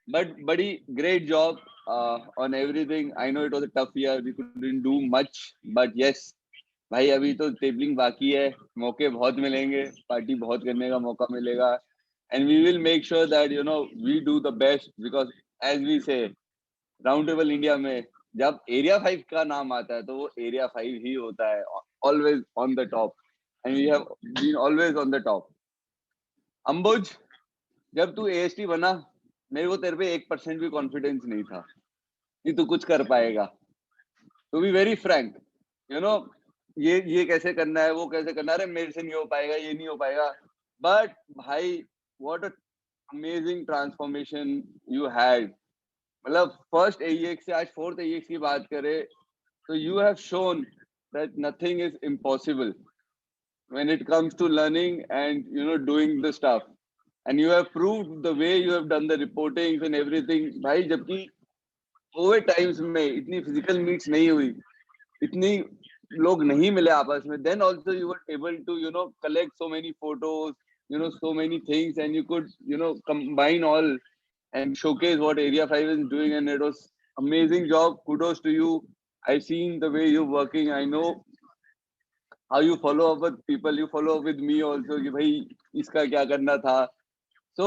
But buddy, great job on everything. I know it was a tough year. We couldn't do much, but yes, भाई अभी तो tabling बाकी है. मौके बहुत मिलेंगे, पार्टी बहुत करने का मौका मिलेगा. And we will make sure that we do the best, because as we say, round table India में जब एरिया 5 का नाम आता है तो वो एरिया 5 ही होता है. Always on the top, and we have been always on the top. Ambuj, जब तू एएसटी बना, मेरे को तेरे पे 1% भी कॉन्फिडेंस नहीं था कि तू कुछ कर पाएगा. To be very frank, you know ये कैसे करना है, वो कैसे करना है, अरे मेरे से नहीं हो पाएगा, ये नहीं हो पाएगा. बट भाई, what a amazing transformation you had. मतलब फर्स्ट एईएक्स से आज फोर्थ एईएक्स की बात करें तो you have shown that nothing is impossible when it comes to learning and doing the stuff. And you have proved the way you have done the reportings and everything. भाई जबकि Covid times में इतनी physical meets नहीं हुई, इतनी लोग नहीं मिले आपस में, then also you were able to collect so many photos, so many things, and you could combine all and showcase what area 5 is doing. And it was amazing job. Kudos to you. I've seen the way you're working. I know how you follow up with people. You follow up with me also कि भाई इसका क्या करना था. So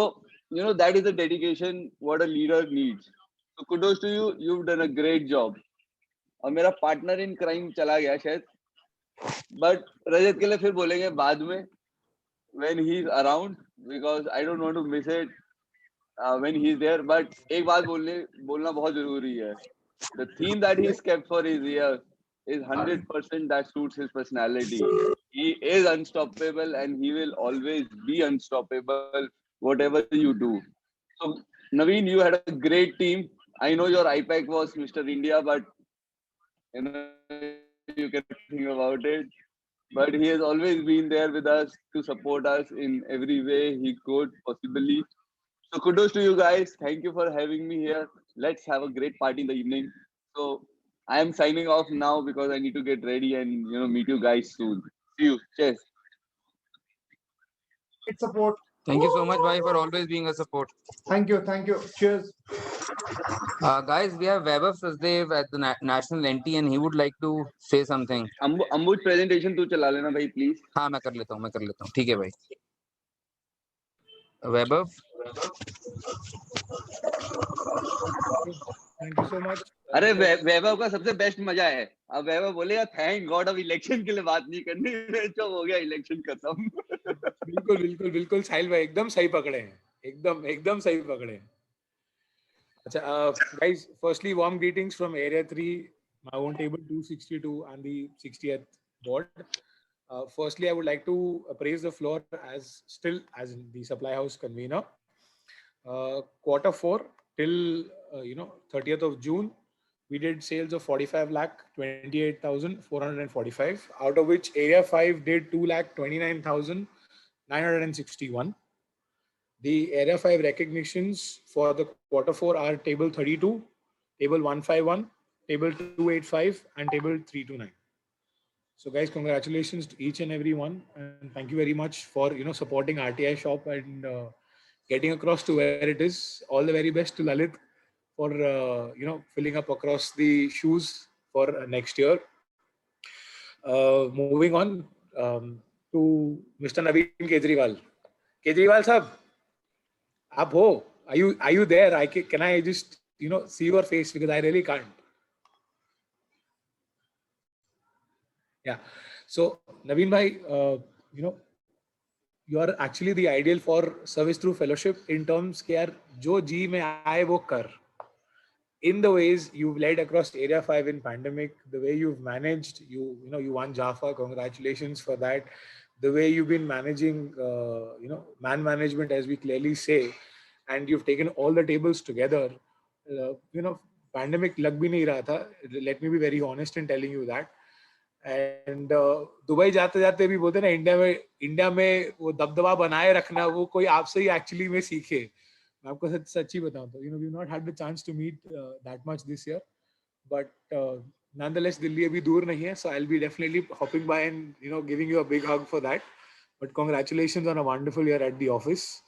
that is the dedication what a leader needs. So kudos to you. You've done a great job. और मेरा partner in crime चला गया शायद, बट रजत के लिए फिर बोलेंगे बाद में, when he's around, because I don't want to miss it when he's there. But एक बात बोलना बहुत जरूरी है. The theme that he's kept for his year is 100% that suits his personality. He is unstoppable and he will always be unstoppable, whatever you do. So, Naveen, you had a great team. I know your IPAC was Mr. India, but you can think about it. But he has always been there with us to support us in every way he could possibly. So kudos to you guys. Thank you for having me here. Let's have a great party in the evening. So I am signing off now because I need to get ready and meet you guys soon. See you. Cheers. Great support. Thank you so much, bhai, for always being a support. Thank you. Thank you. Cheers. Guys, we have Vaibhav Sachdev at the National NT and he would like to say something. Ambuj presentation तू चला लेना भाई please. हाँ मैं कर लेता हूँ ठीक है भाई. Vaibhav. Thank you so much. अरे वैभव का सबसे बेस्ट मजा है. अब वैभव बोलेगा थैंक गॉड अब इलेक्शन के लिए बात नहीं करनी, चुप हो गया, इलेक्शन खत्म. बिल्कुल बिल्कुल बिल्कुल साहिल भाई एकदम सही पकड़े हैं, एकदम सही पकड़े हैं. अच्छा, guys, firstly warm greetings from area 3, my own table 262 and the 60th ward. Firstly, I would like to praise the floor as the supply house convener. Quarter 4 till 30th of June, we did sales of 45,28,445, out of which area 5 did 2,29,961. The area 5 recognitions for the quarter 4 are table 32, table 151, table 285, and table 329. So guys, congratulations to each and every one, and thank you very much for supporting RTI shop and getting across to where it is. All the very best to Lalit for filling up across the shoes for next year. Moving on to Mr. Naveen Kejriwal. Kejriwal sahab, aap ho? Are you there? Can I just see your face, because I really can't. Yeah. So Naveen bhai, you are actually the ideal for service through fellowship in terms ke yaar jo ji mein aaye wo kar. In the ways you've led across area 5 in pandemic, the way you've managed, you won Jaffa, congratulations for that. The way you've been managing, man management, as we clearly say, and you've taken all the tables together. Pandemic lag bhi nahi raha tha. Let me be very honest in telling you that. And Dubai जाते जाते भी बोलते ना, India में वो दबदबा बनाए रखना वो कोई आपसे ही एक्चुअली में सीखे. मैं आपको सच्ची बताऊं तो we've not had the chance to meet that much this year, but nonetheless Delhi अभी दूर नहीं है, so I'll be definitely hopping by and giving you a big hug for that. But congratulations on a wonderful year at the office.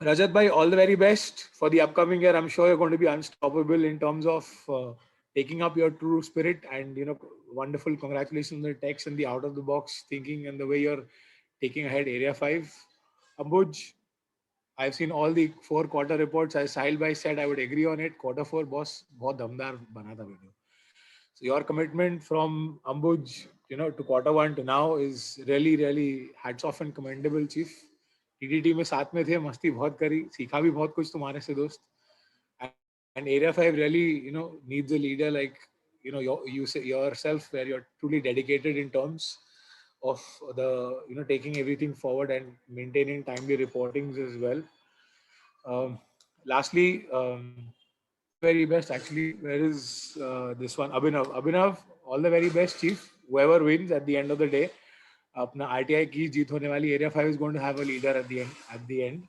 Rajat bhai, all the very best for the upcoming year. I'm sure you're going to be unstoppable in terms of taking up your true spirit, and wonderful congratulations on the text and the out of the box thinking and the way you're taking ahead Area 5. Ambuj, I've seen all the 4 quarter reports. As Sahil bhai said, I would agree on it. Quarter 4, boss, बहुत दमदार बना था video. So your commitment from Ambuj, to quarter 1 to now is really, really hats off and commendable, chief. TDT में साथ में थे, मस्ती बहुत करी, सीखा भी बहुत कुछ तुम्हारे से दोस्त. And Area 5 really, needs a leader like, you say yourself, where you're truly dedicated in terms of the, taking everything forward and maintaining timely reportings as well. Lastly, all the very best. Actually, where is this one? Abhinav. Abhinav, all the very best, chief. Whoever wins at the end of the day, अपना RTI की जीत होने वाली. Area 5 is going to have a leader at the end.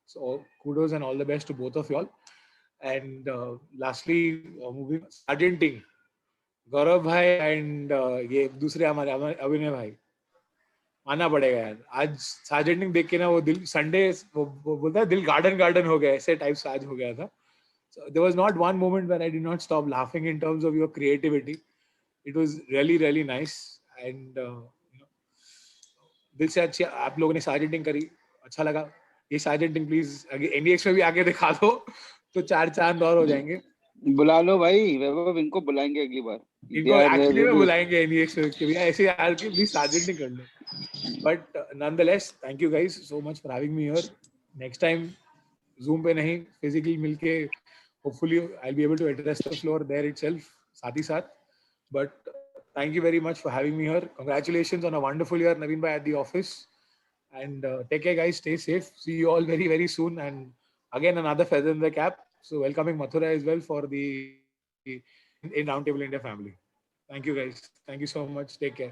So kudos and all the best to both of y'all. And lastly, moving Sergeanting, गौरव भाई and ये दूसरे हमारे अभिनय भाई, मानना पड़ेगा यार. आज सार्जेंटिंग देख के ना वो दिल संडे वो बोलता है दिल गार्डन हो गया, ऐसे टाइप से आज हो गया था. So there was not one moment when I did not stop laughing in terms of your creativity. It was really, really nice. And दिल से अच्छी आप लोगों ने सार्जेंटिंग करी, अच्छा लगा. ये सार्जेंटिंग प्लीज एनडीएक्स में भी आके दिखा दो तो 4 चांद और हो जाएंगे. बुला लो भाई वैभव, इनको बुलाएंगे अगली बार. इनको एक्चुअली में बुलाएंगे एनडीएक्स में कि भैया ऐसे यार कि प्लीज सार्जेंटिंग कर लो. But nonetheless, thank you guys so much for having me here. Next time, Zoom पे नहीं, physically मिलके, hopefully I'll be able to address the floor there itself, साथ ही साथ. But thank you very much for having me here. Congratulations on a wonderful year, Naveen bhai, at the office. And take care, guys. Stay safe. See you all very, very soon. And again, another feather in the cap. So welcoming Mathura as well for the in Roundtable India family. Thank you, guys. Thank you so much. Take care.